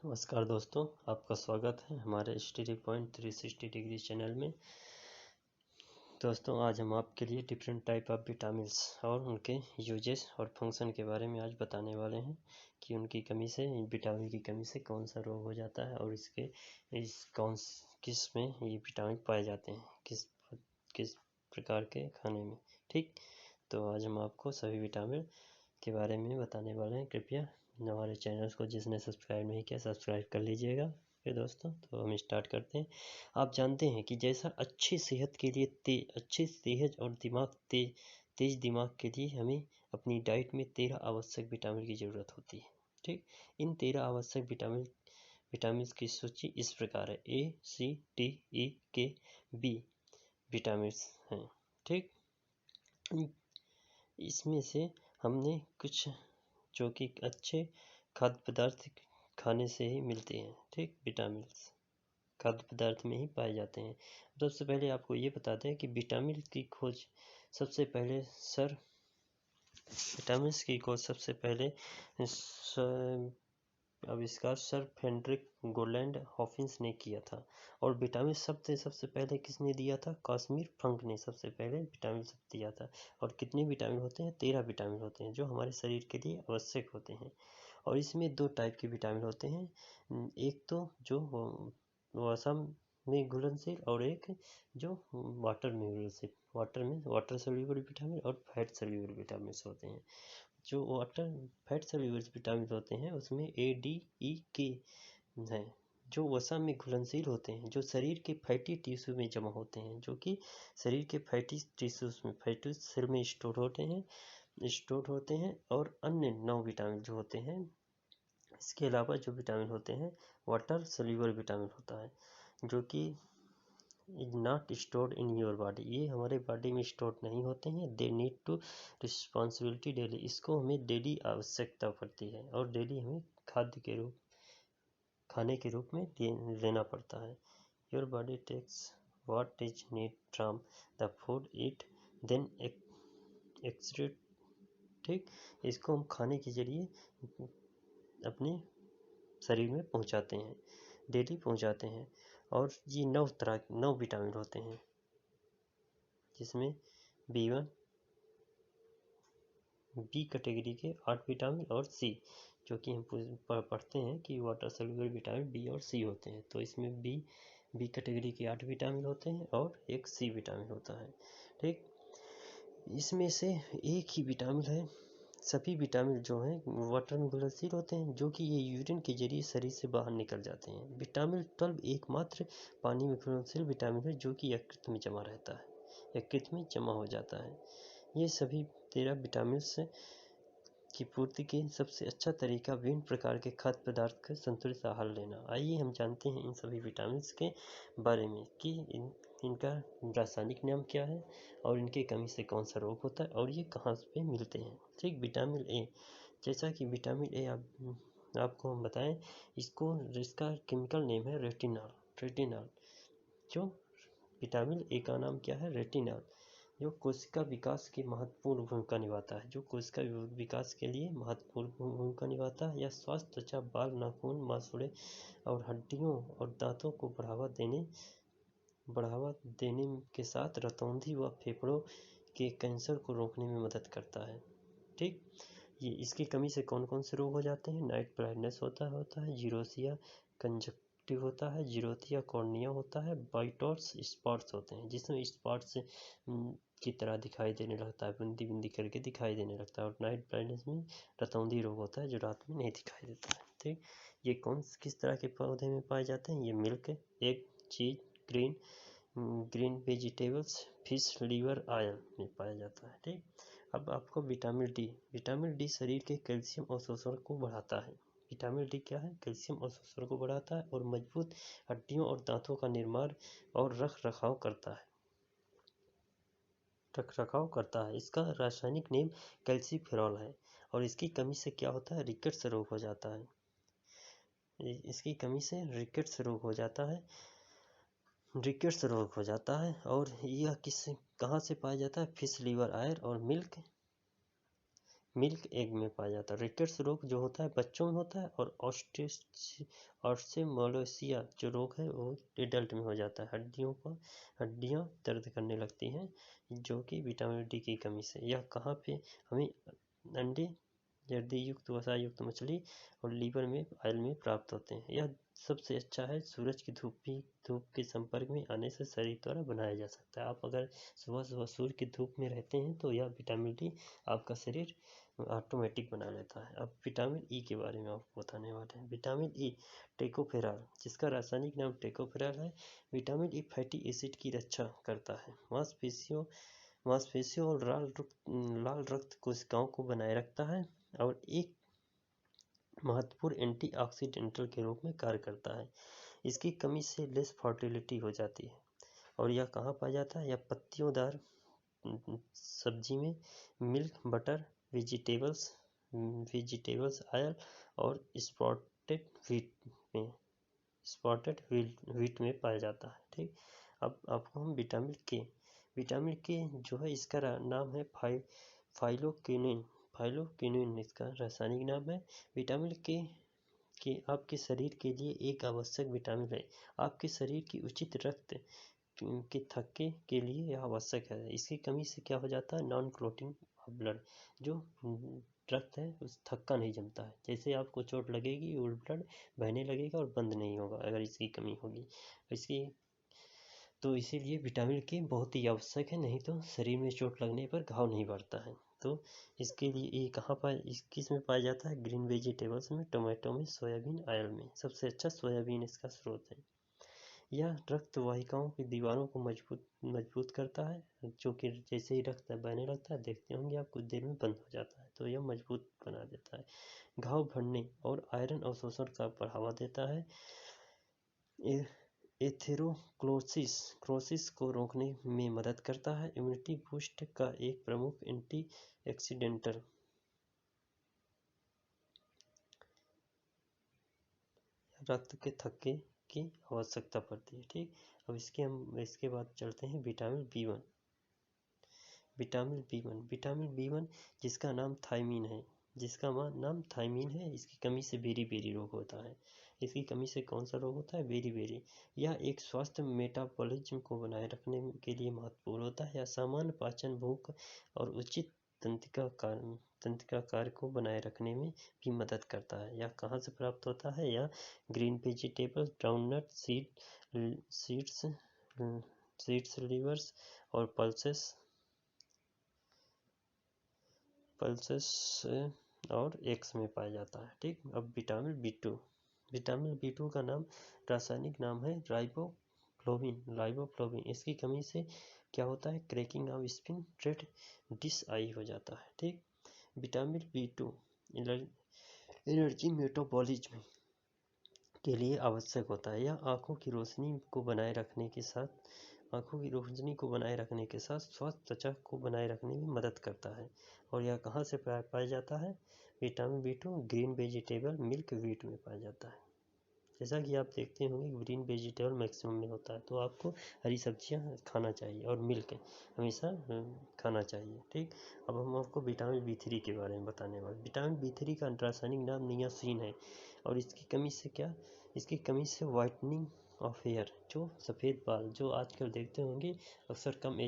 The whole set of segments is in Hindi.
नमस्कार दोस्तों, आपका स्वागत है हमारे स्टडी पॉइंट 360 डिग्री चैनल में। दोस्तों, आज हम आपके लिए डिफरेंट टाइप ऑफ विटामिन्स और उनके यूजेस और फंक्शन के बारे में आज बताने वाले हैं कि उनकी कमी से, विटामिन की कमी से कौन सा रोग हो जाता है और किस में ये विटामिन पाए जाते हैं, किस प्रकार के खाने में। ठीक, तो आज हम आपको सभी विटामिन के बारे में बताने वाले हैं। कृपया हमारे चैनल को जिसने सब्सक्राइब नहीं किया सब्सक्राइब कर लीजिएगा। फिर दोस्तों, तो हम स्टार्ट करते हैं। आप जानते हैं कि जैसा अच्छी सेहत के लिए अच्छी सेहत और तेज दिमाग के लिए हमें अपनी डाइट में 13 आवश्यक विटामिन की ज़रूरत होती है। ठीक, इन 13 आवश्यक विटामिन की सूची इस प्रकार है। A, C, D, E, K, B vitamin हैं। ठीक, इसमें से हमने कुछ जो कि अच्छे खाद्य पदार्थ खाने से ही मिलते हैं। ठीक, विटामिन खाद्य पदार्थ में ही पाए जाते हैं। सबसे पहले आपको ये बताते हैं कि विटामिन की खोज सबसे पहले आविष्कार सर फ्रेडरिक गोलैंड हॉकिंस ने किया था। और विटामिन सबसे पहले किसने दिया था? काश्मीर फंक ने सबसे पहले विटामिन दिया था। और कितने विटामिन होते हैं? 13 विटामिन होते हैं जो हमारे शरीर के लिए आवश्यक होते हैं। और इसमें दो टाइप के विटामिन होते हैं, एक तो जो वसा में घुलनशील और एक जो वाटर में घुलनशील। वाटर सोल्यूबल विटामिन और फैट सोल्यूबल विटामिन होते हैं। जो फैट सोल्यूबल विटामिन होते हैं उसमें A, D, E, K हैं। जो वसा में घुलनशील होते हैं, जो शरीर के फैटी टिश्यू में जमा होते हैं, जो कि शरीर के फैटी सेल में स्टोर होते हैं। और अन्य 9 विटामिन जो होते हैं, इसके अलावा जो विटामिन होते हैं, वाटर सोल्यूबल विटामिन होता है जो कि is not stored in your body. ये हमारे बॉडी में स्टोर नहीं होते हैं। They need to responsibility daily. इसको हमें डेली आवश्यकता पड़ती है और डेली हमें खाने के रूप में लेना पड़ता है। Your body takes what is need from the food it then excrete. ठीक, इसको हम खाने के जरिए अपने शरीर में पहुंचाते हैं, डेली पहुंचाते हैं। और ये 9 विटामिन होते हैं, जिसमें B1 बी कैटेगरी के 8 विटामिन और सी, जो कि हम पढ़ते हैं कि वाटर सोल्यूबल विटामिन बी और सी होते हैं। तो इसमें बी कैटेगरी के 8 विटामिन होते हैं और एक सी विटामिन होता है। ठीक, इसमें से एक ही विटामिन है, सभी विटामिन जो हैं वाटर में घुलनशील होते हैं, जो कि ये यूरिन के जरिए शरीर से बाहर निकल जाते हैं। विटामिन 12 एकमात्र पानी में घुलनशील विटामिन है जो कि यकृत में जमा रहता है, यकृत में जमा हो जाता है। ये सभी 13 विटामिन की पूर्ति के सबसे अच्छा तरीका विभिन्न प्रकार के खाद्य पदार्थ का संतुलित आहार लेना। आइए हम जानते हैं इन सभी विटामिन के बारे में कि इनका रासायनिक नाम क्या है और इनके कमी से कौन सा रोग होता है और ये कहाँ पे मिलते हैं। ठीक, विटामिन ए, जैसा कि विटामिन ए आपको हम बताएं, इसका केमिकल नेम है रेटिनॉल। जो विटामिन ए का नाम क्या है? रेटिनॉल, जो कोशिका विकास की महत्वपूर्ण भूमिका निभाता है, जो कोशिका विकास के लिए महत्वपूर्ण भूमिका निभाता है। यह स्वास्थ्य, त्वचा, बाल, नाखून, मांसपेशियों और हड्डियों और दांतों को बढ़ावा देने के साथ रतौंधी व फेफड़ों के कैंसर को रोकने में मदद करता है। ठीक, ये इसकी कमी से कौन कौन से रोग हो जाते हैं? नाइट ब्लाइंडनेस होता है, जीरोसिया कंजक्टिव होता है, जीरोथिया कॉर्निया होता है, वाइट और स्पॉट्स होते हैं, जिसमें स्पॉट्स की तरह दिखाई देने लगता है, बिंदी बिंदी करके दिखाई देने लगता है। और नाइट ब्लाइंडनेस में रतौंधी रोग होता है जो रात में नहीं दिखाई देता है। ठीक, ये किस तरह के पौधे में पाए जाते हैं? ये milk, egg, cheese, green vegetables, fish, liver oil में पाया जाता है। ठीक, अब आपको विटामिन डी शरीर के कैल्शियम अवशोषण को बढ़ाता है। विटामिन डी क्या है? कैल्शियम अवशोषण को बढ़ाता है और मजबूत हड्डियों और दांतों का निर्माण और रख रखाव करता है। इसका रासायनिक नेम कैल्सीफेरॉल है। और इसकी कमी से क्या होता है? रिकेट्स रोग हो जाता है। इसकी कमी से रिकेट्स रोग हो जाता है। और यह कहाँ से पाया जाता है? फिश, लीवर ऑयल और मिल्क मिल्क एग में पाया जाता है। रिकेट्स रोग जो होता है बच्चों में होता है, और ऑस्टियोमलाइसिया जो रोग है वो एडल्ट में हो जाता है। हड्डियाँ दर्द करने लगती हैं, जो कि विटामिन डी की कमी से। यह कहाँ पे हमें अंडे, जर्दी युक्त वसा युक्त मछली और लीवर में ऑयल में प्राप्त होते हैं। यह सबसे अच्छा है सूरज की धूप के संपर्क में आने से शरीर द्वारा बनाया जा सकता है। आप अगर सुबह सुबह सूर्य की धूप में रहते हैं तो यह विटामिन डी आपका शरीर ऑटोमेटिक बना लेता है। अब विटामिन ई के बारे में आपको बताने वाले हैं। विटामिन ई टेकोफेरॉल, जिसका रासायनिक नाम टेकोफेरॉल है। विटामिन ई फैटी एसिड की रक्षा करता है, मांसपेशियों और लाल रक्त कोशिकाओं को बनाए रखता है, और एक महत्वपूर्ण एंटीऑक्सीडेंट के रूप में कार्य करता है। इसकी कमी से लेस फर्टिलिटी हो जाती है। और यह कहाँ पाया जाता है? यह पत्तियोंदार सब्जी में, मिल्क, बटर, वेजिटेबल्स ऑयल और स्पॉटेड व्हीट में पाया जाता है। ठीक, अब आपको हम विटामिन के जो है इसका नाम है फाइलोक्विनिन इसका रासायनिक नाम है। विटामिन के आपके शरीर के लिए एक आवश्यक विटामिन है। आपके शरीर की उचित रक्त के थक्के के लिए यह आवश्यक है। इसकी कमी से क्या हो जाता है? नॉन क्लॉटिंग ब्लड, जो रक्त है उस थक्का नहीं जमता है। जैसे आपको चोट लगेगी और ब्लड बहने लगेगा और बंद नहीं होगा अगर इसकी कमी होगी। तो इसीलिए विटामिन के बहुत ही आवश्यक है, नहीं तो शरीर में चोट लगने पर घाव नहीं बढ़ता है। तो इसके लिए ये किस में पाया जाता है? ग्रीन वेजिटेबल्स में, टोमेटो में, सोयाबीन ऑयल में। सबसे अच्छा सोयाबीन इसका स्रोत है। यह रक्त वाहिकाओं की दीवारों को मजबूत करता है, जो कि जैसे ही रक्त बहने लगता है, देखते होंगे आप, कुछ देर में बंद हो जाता है, तो यह मजबूत बना देता है। घाव भरने और आयरन अवशोषण का बढ़ावा देता है। एथेरोस्क्लेरोसिस को रोकने में मदद करता है। इम्यूनिटी बूस्ट का एक प्रमुख एंटीऑक्सीडेंट। रक्त के थक्के की आवश्यकता पड़ती है। ठीक, अब इसके बाद चलते हैं विटामिन बी वन, जिसका नाम थायमीन है। इसकी कमी से बेरी रोग होता है। इसकी कमी से कौन सा रोग होता है? बेरी। यह एक स्वस्थ मेटाबॉलिज्म को बनाए रखने के लिए महत्वपूर्ण होता है। यह सामान्य पाचन, भूख और उचित तंत्रिका कार्य को बनाए रखने में भी मदद करता है। यह कहाँ से प्राप्त होता है? यह green vegetable, groundnut, seeds, levers और पल्सेस और एग्स में पाया जाता है। ठीक, अब विटामिन बी टू का रासायनिक नाम है राइबोफ्लोविन। इसकी कमी से क्या होता है? Cracking of skin, reddish eye हो जाता है। ठीक, vitamin B two energy metabolism के लिए आवश्यक होता है। यह आँखों की रोशनी को बनाए रखने के साथ स्वस्थ त्वचा को बनाए रखने में मदद करता है। और यह कहाँ से पाया जाता है? Vitamin B two green vegetable, milk, wheat में पाया जाता है। जैसा कि आप देखते होंगे ग्रीन वेजिटेबल मैक्सिमम में होता है, तो आपको हरी सब्जियां खाना चाहिए और मिल्क हमेशा खाना चाहिए। ठीक, अब हम आपको विटामिन बी थ्री के बारे में बताने वाले। विटामिन बी थ्री का रासायनिक नाम नियासिन है। और इसकी कमी से वाइटनिंग ऑफ हेयर, जो सफ़ेद बाल जो आजकल देखते होंगे, अक्सर कम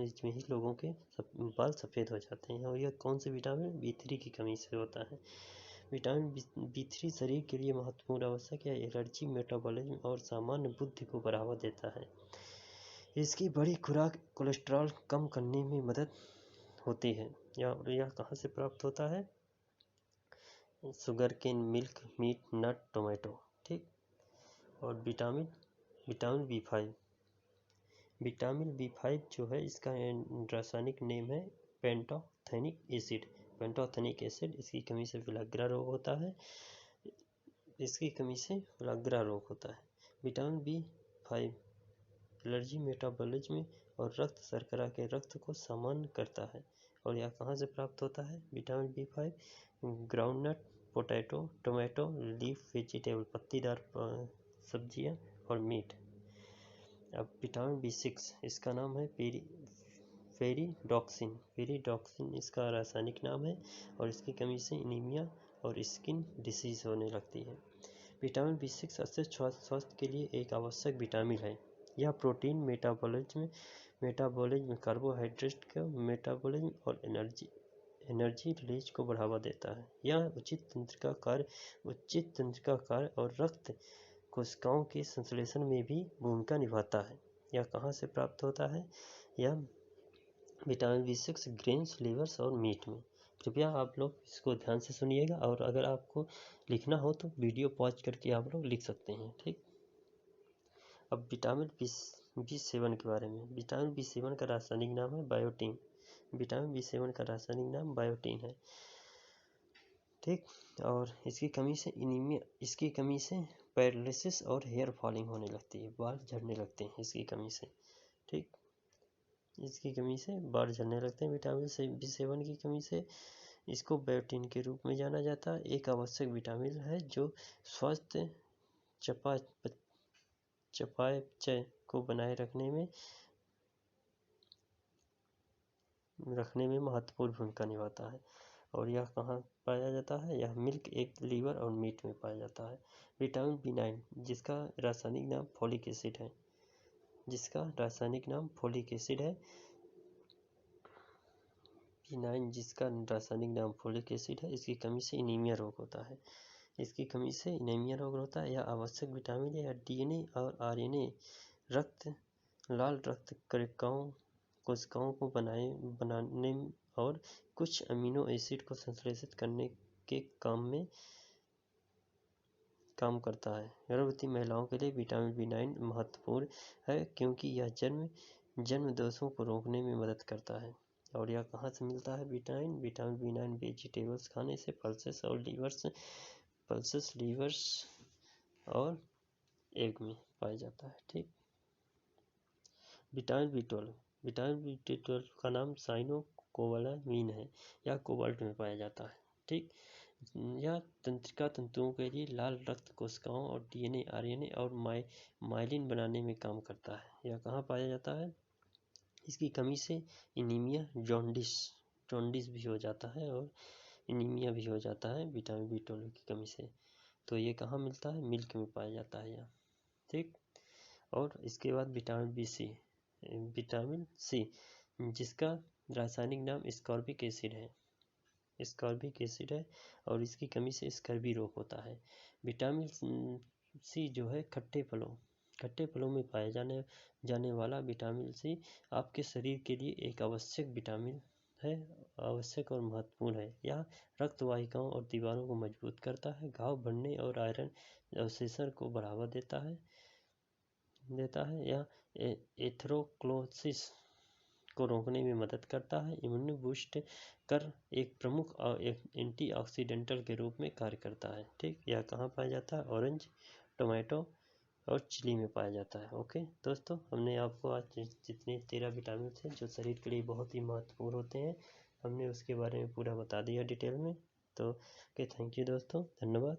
एज में ही लोगों के बाल सफ़ेद हो जाते हैं। और यह कौन से विटामिन? बी थ्री की कमी से होता है। विटामिन बी थ्री शरीर के लिए महत्वपूर्ण आवश्यक है। एलर्जी, मेटाबॉलिज्म और सामान्य बुद्धि को बढ़ावा देता है। इसकी बड़ी खुराक कोलेस्ट्रॉल कम करने में मदद होती है। यह कहाँ से प्राप्त होता है? शुगरकेन, मिल्क, मीट, नट, टोमेटो। ठीक, और विटामिन बी फाइव जो है, इसका रासायनिक नेम है पेंटोथेनिक एसिड। इसकी कमी से विलायग्रा रोग होता है। Vitamin B five allergy, metabolism और रक्त शर्करा के रक्त को सामान्य करता है। और यह कहाँ से प्राप्त होता है? Vitamin B five groundnut, potato, tomato, leaf vegetable, पत्तीदार सब्जियां और मीट। अब विटामिन बी सिक्स, इसका नाम है पेरिडॉक्सिन इसका रासायनिक नाम है और इसकी कमी से एनीमिया और स्किन डिसीज होने लगती है। विटामिन B6 अच्छे स्वास्थ्य के लिए एक आवश्यक विटामिन है। यह प्रोटीन मेटाबॉलिज्म, कार्बोहाइड्रेट का मेटाबॉलिज्म और एनर्जी रिलीज को बढ़ावा देता है। यह उचित तंत्र का कार्य और रक्त कोशिकाओं के संश्लेषण में भी भूमिका निभाता है। यह कहाँ से प्राप्त होता है? यह विटामिन B6 ग्रेन्स, लीवर्स और मीट में। कृपया आप लोग इसको ध्यान से सुनिएगा और अगर आपको लिखना हो तो वीडियो पॉज करके आप लोग लिख सकते हैं। ठीक, अब विटामिन B7 के बारे में। विटामिन B7 का रासायनिक नाम है बायोटीन। विटामिन B7 का रासायनिक नाम बायोटीन है। ठीक, और इसकी कमी से पैरालिसिस और हेयर फॉलिंग होने लगती है, बाल झड़ने लगते हैं इसकी कमी से। ठीक, इसकी कमी से बाल झड़ने लगते हैं। विटामिन B7 की कमी से इसको बायोटीन के रूप में जाना जाता है। एक आवश्यक विटामिन है जो स्वास्थ्य चयापचय को बनाए रखने में महत्वपूर्ण भूमिका निभाता है। और यह कहाँ पाया जाता है? यह मिल्क, एग, लीवर और मीट में पाया जाता है। विटामिन B9 जिसका रासायनिक नाम फोलिक एसिड है। B9 जिसका रासायनिक नाम फोलिक एसिड है, इसकी कमी से एनीमिया रोग होता है। यह आवश्यक विटामिन है। DNA और RNA लाल रक्त कोशिकाओं को बनाने और कुछ अमीनो एसिड को संश्लेषित करने के काम करता है। गर्भवती महिलाओं के लिए विटामिन B9 महत्वपूर्ण है क्योंकि यह जन्म दोषों को रोकने में मदद करता है। और यह कहाँ से मिलता है? विटामिन B9 वेजिटेबल्स खाने से, पल्सेस, लीवर्स और एग में पाया जाता है। ठीक, विटामिन B12 का नाम साइनोकोबालामीन है। यह कोबाल्ट में पाया जाता है। ठीक, यह तंत्रिका तंतुओं के लिए लाल रक्त कोशिकाओं और DNA, RNA और माइलिन बनाने में काम करता है। यह कहाँ पाया जाता है? इसकी कमी से एनीमिया, जॉन्डिस भी हो जाता है और एनीमिया भी हो जाता है विटामिन B12 की कमी से। तो ये कहाँ मिलता है? मिल्क में पाया जाता है यह। ठीक, और इसके बाद विटामिन C जिसका रासायनिक नाम स्कॉर्बिक एसिड है और इसकी कमी से स्कर्वी रोग होता है। विटामिन C जो है खट्टे फलों में पाए जाने वाला विटामिन C आपके शरीर के लिए एक आवश्यक विटामिन है, आवश्यक और महत्वपूर्ण है। यह रक्त वाहिकाओं और दीवारों को मजबूत करता है, घाव बढ़ने और आयरन अवशोषण को बढ़ावा देता है। यह एथेरोस्क्लेरोसिस को रोकने में मदद करता है। इम्यून बूस्ट कर एक प्रमुख एंटीऑक्सीडेंट के रूप में कार्य करता है। ठीक, यह कहाँ पाया जाता है? ऑरेंज, टोमेटो और चिली में पाया जाता है। ओके दोस्तों, हमने आपको आज जितने 13 विटामिन हैं जो शरीर के लिए बहुत ही महत्वपूर्ण होते हैं, हमने उसके बारे में पूरा बता दिया डिटेल में। तो ओके, थैंक यू दोस्तों, धन्यवाद।